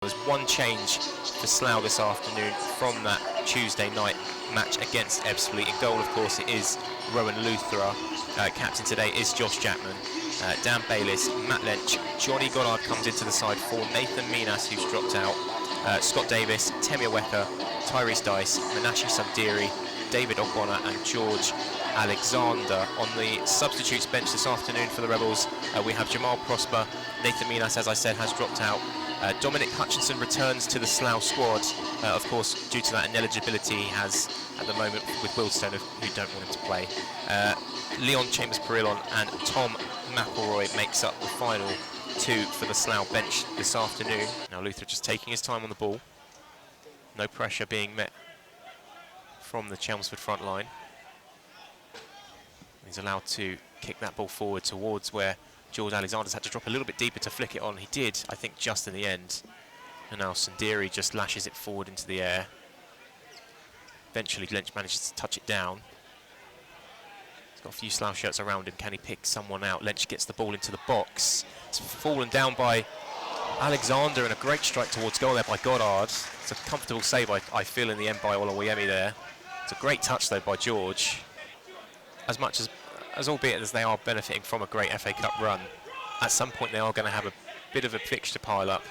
There's one change for Slough this afternoon from that Tuesday night match against Ebbsfleet. In goal, of course, it is Rowan Luthra. Captain today is Josh Jackman. Dan Bayliss, Matt Lynch, Johnny Goddard comes into the side for Nathan Minas, who's dropped out. Scott Davis, Temia Wecker, Tyrese Dice, Menashe Subdiri, David Ogbonna and George Alexander. On the substitutes bench this afternoon for the Rebels, we have Jamal Prosper. Nathan Minas, as I said, has dropped out. Dominic Hutchinson returns to the Slough squad. Of course, due to that ineligibility he has at the moment with Wilstone, who don't want him to play. Leon Chambers-Perillon and Tom McElroy makes up the final two for the Slough bench this afternoon. Now Luthra just taking his time on the ball. No pressure being met from the Chelmsford front line. He's allowed to kick that ball forward towards where George Alexander's had to drop a little bit deeper to flick it on. He did, I think, just in the end. And now Sundiri just lashes it forward into the air. Eventually Lynch manages to touch it down. He's got a few Slough shirts around him. Can he pick someone out? Lynch gets the ball into the box. It's fallen down by Alexander, and a great strike towards goal there by Goddard. It's a comfortable save, I feel, in the end by Oluwayemi there. It's a great touch, though, by George. As much as albeit as they are benefiting from a great FA Cup run, at some point they are going to have a bit of a fixture pile-up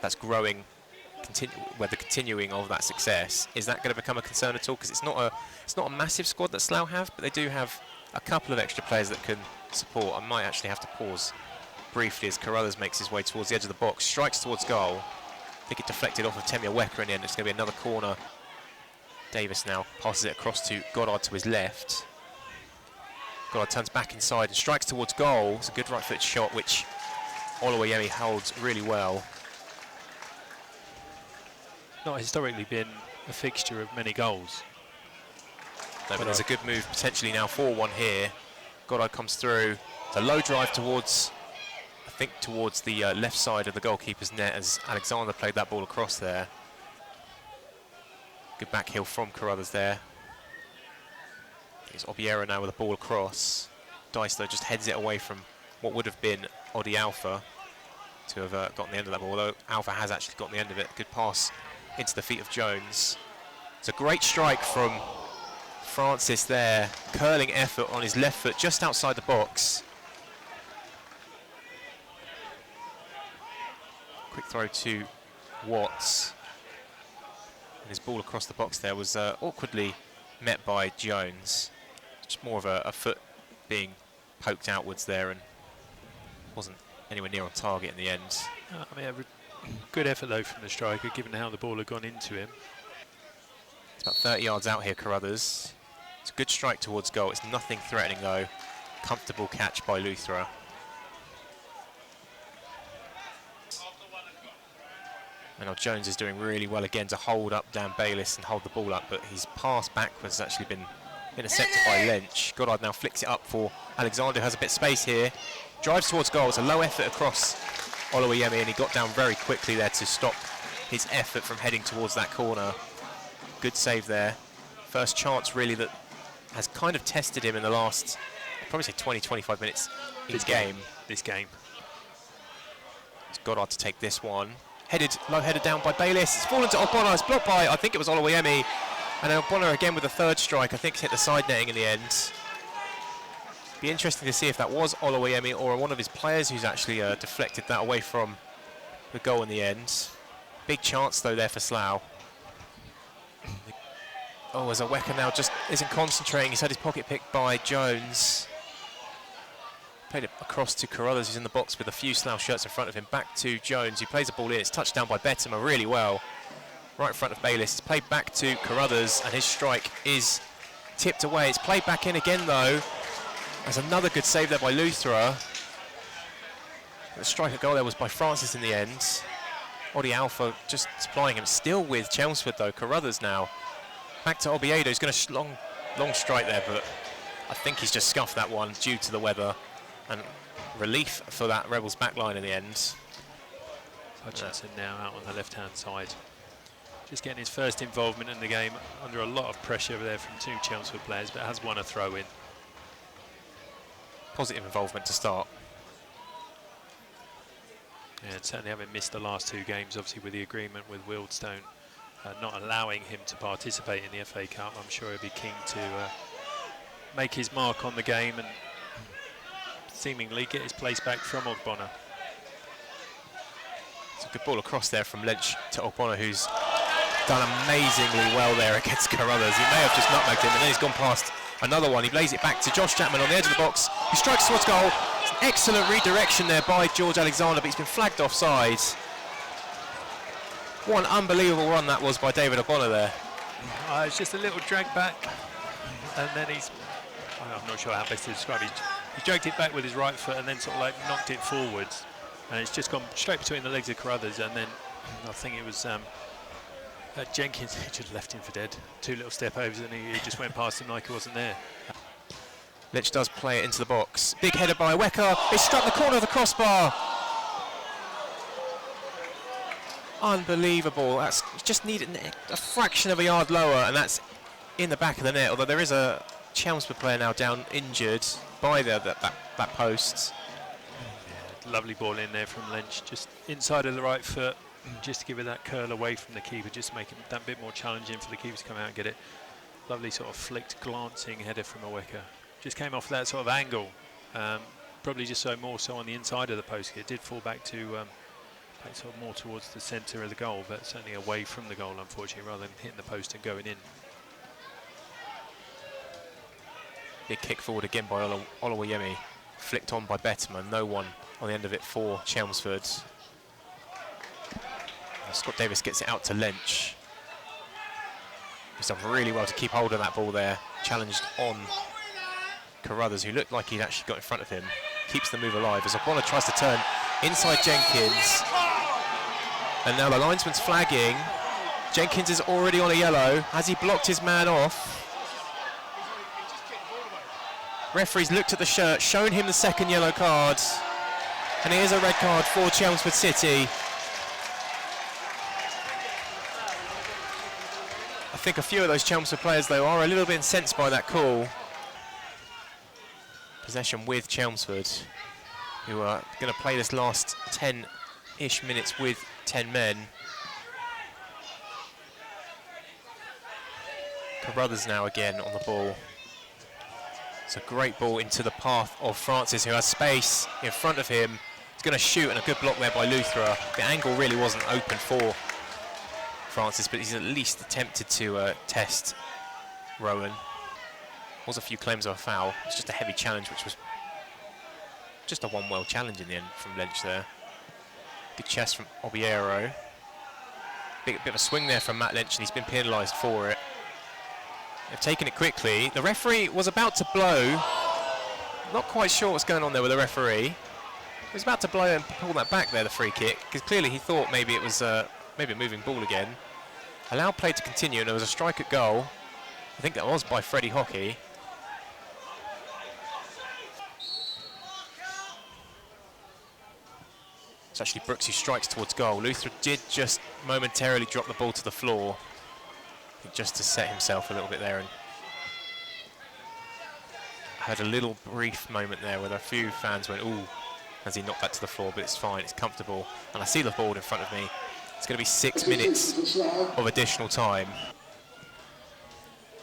that's growing, where the continuing of that success. Is that going to become a concern at all? Because it's not a massive squad that Slough have, but they do have a couple of extra players that can support. I might actually have to pause briefly as Carruthers makes his way towards the edge of the box, strikes towards goal. I think it deflected off of Temia Wecker in the end. It's going to be another corner. Davis now passes it across to Goddard to his left. Goddard turns back inside and strikes towards goal. It's a good right-foot shot, which Oluwayemi holds really well. Not historically been a fixture of many goals. No, but there's a good move potentially now for one here. Goddard comes through. It's a low drive towards, I think, towards the left side of the goalkeeper's net as Alexander played that ball across there. Good back heel from Carruthers there. It's Obiera now with the ball across. Dice, though, just heads it away from what would have been Odi Alpha to have gotten the end of that ball, although Alpha has actually gotten the end of it. Good pass into the feet of Jones. It's a great strike from Francis there. Curling effort on his left foot just outside the box. Quick throw to Watts. And his ball across the box there was awkwardly met by Jones. Just more of a foot being poked outwards there and wasn't anywhere near on target in the end. I mean, good effort though from the striker, given how the ball had gone into him. It's about 30 yards out here, Carruthers. It's a good strike towards goal. It's nothing threatening though. Comfortable catch by Luthra. And now Jones is doing really well again to hold up Dan Bayliss and hold the ball up, but his pass backwards has actually been intercepted by Lynch. Goddard now flicks it up for Alexander, who has a bit of space here. Drives towards goal. It's a low effort across Oluwayemi, and he got down very quickly there to stop his effort from heading towards that corner. Good save there. First chance really that has kind of tested him in the last, I'd probably say 20-25 minutes in this game. It's Goddard to take this one. Low-headed down by Bayliss. It's fallen to Ogbonna. It's blocked by, I think it was Oluwayemi. And then Ogbonna again with a third strike. I think it's hit the side netting in the end. Be interesting to see if that was Oluwayemi or one of his players who's actually deflected that away from the goal in the end. Big chance though there for Slough. Oh, as Wecker now just isn't concentrating. He's had his pocket picked by Jones. Played it across to Carruthers, who's in the box with a few Slough shirts in front of him. Back to Jones, who plays the ball in. It's touched down by Bettimer really well. Right in front of Bayliss. It's played back to Carruthers, and his strike is tipped away. It's played back in again, though. There's another good save there by Luthra. The strike at goal there was by Francis in the end. Odi Alpha just supplying him. Still with Chelmsford, though. Carruthers now. Back to Obiedo. He's going to long strike there, but I think he's just scuffed that one due to the weather. And relief for that Rebels backline in the end. Hutchinson now out on the left-hand side. Just getting his first involvement in the game under a lot of pressure there from two Chelmsford players, but has won a throw-in. Positive involvement to start. Yeah, and certainly having missed the last 2 games, obviously with the agreement with Wealdstone not allowing him to participate in the FA Cup, I'm sure he'll be keen to make his mark on the game and seemingly get his place back from Ogbonna. It's a good ball across there from Lynch to Ogbonna, who's done amazingly well there against Carruthers. He may have just nutmegged him, and then he's gone past another one. He lays it back to Josh Chapman on the edge of the box. He strikes towards goal. It's an excellent redirection there by George Alexander, but he's been flagged offside. What an unbelievable run that was by David Ogbonna there. It's just a little drag back, and then I'm not sure how best to describe it. He dragged it back with his right foot and then sort of like knocked it forwards, and it's just gone straight between the legs of Carruthers, and then I think it was Jenkins who just left him for dead. 2 little step overs, and he just went past him like he wasn't there. Lynch does play it into the box. Big header by Wecker. It struck the corner of the crossbar. Unbelievable. That's just needed a fraction of a yard lower, and that's in the back of the net. Although there is a Chelmsford player now down injured by that post. Yeah, lovely ball in there from Lynch, just inside of the right foot, just to give it that curl away from the keeper, just to make it that bit more challenging for the keeper to come out and get it. Lovely sort of flicked, glancing header from Wecker. Just came off that sort of angle, probably just more so on the inside of the post. It did fall back to sort of more towards the centre of the goal, but certainly away from the goal, unfortunately, rather than hitting the post and going in. Big kick forward again by Olawayemi, flicked on by Betterman. No one on the end of it for Chelmsford. Scott Davis gets it out to Lynch. He's done really well to keep hold of that ball there. Challenged on Carruthers, who looked like he'd actually got in front of him. Keeps the move alive as Ogbonna tries to turn inside Jenkins. And now the linesman's flagging. Jenkins is already on a yellow. Has he blocked his man off? Referee's looked at the shirt, shown him the second yellow card. And it is a red card for Chelmsford City. I think a few of those Chelmsford players, though, are a little bit incensed by that call. Possession with Chelmsford, who are going to play this last 10-ish minutes with 10 men. Carruthers now again on the ball. It's a great ball into the path of Francis, who has space in front of him. He's going to shoot, and a good block there by Luthra. The angle really wasn't open for Francis, but he's at least attempted to test Rowan. Was a few claims of a foul. It's just a heavy challenge, which was just a one-well challenge in the end from Lynch there. Good chest from Obiero. Bit of a swing there from Matt Lynch, and he's been penalised for it. They've taken it quickly. The referee was about to blow. Not quite sure what's going on there with the referee. He was about to blow and pull that back there, the free kick, because clearly he thought maybe it was maybe a moving ball again. Allowed play to continue, and there was a strike at goal. I think that was by Freddie Hockey. It's actually Brooks who strikes towards goal. Luthra did just momentarily drop the ball to the floor, I think just to set himself a little bit there, and had a little brief moment there where a few fans went, ooh, as he knocked that to the floor, but it's fine, it's comfortable. And I see the board in front of me. It's going to be 6 minutes of additional time.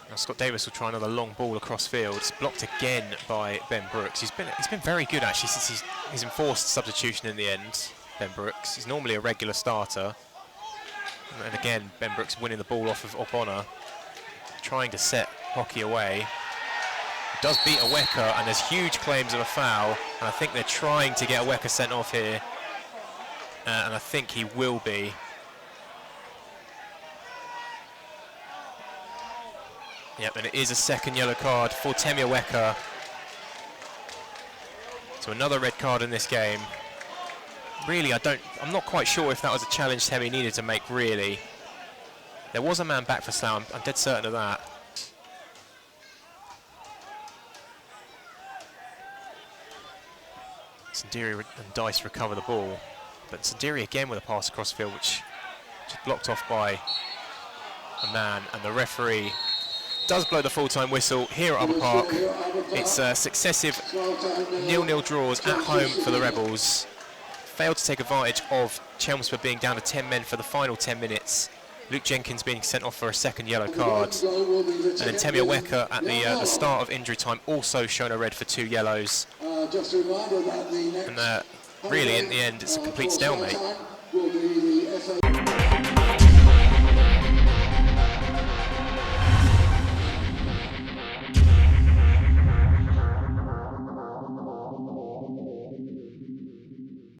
Now Scott Davis will try another long ball across field. It's blocked again by Ben Brooks. He's been very good actually since he's enforced substitution in the end. Ben Brooks. He's normally a regular starter. And again, Ben Brooks winning the ball off of Ogbonna, trying to set Hockey away. He does beat Wecker, and there's huge claims of a foul. And I think they're trying to get Wecker sent off here. And I think he will be. Yep, and it is a second yellow card for Temia Wecker. So another red card in this game. Really, I'm not quite sure if that was a challenge Temi needed to make, really. There was a man back for Slough, I'm dead certain of that. Sandiri and Dice recover the ball. But Sandiri again with a pass across field, which just blocked off by a man, and the referee does blow the full-time whistle here at Upper Park. It's successive 0-0 draws at home for the Rebels. failed to take advantage of Chelmsford being down to 10 men for the final 10 minutes. Luke Jenkins being sent off for a second yellow card. And then Temia Wecker at the start of injury time also shown a red for 2 yellows. And really, in the end, it's a complete stalemate.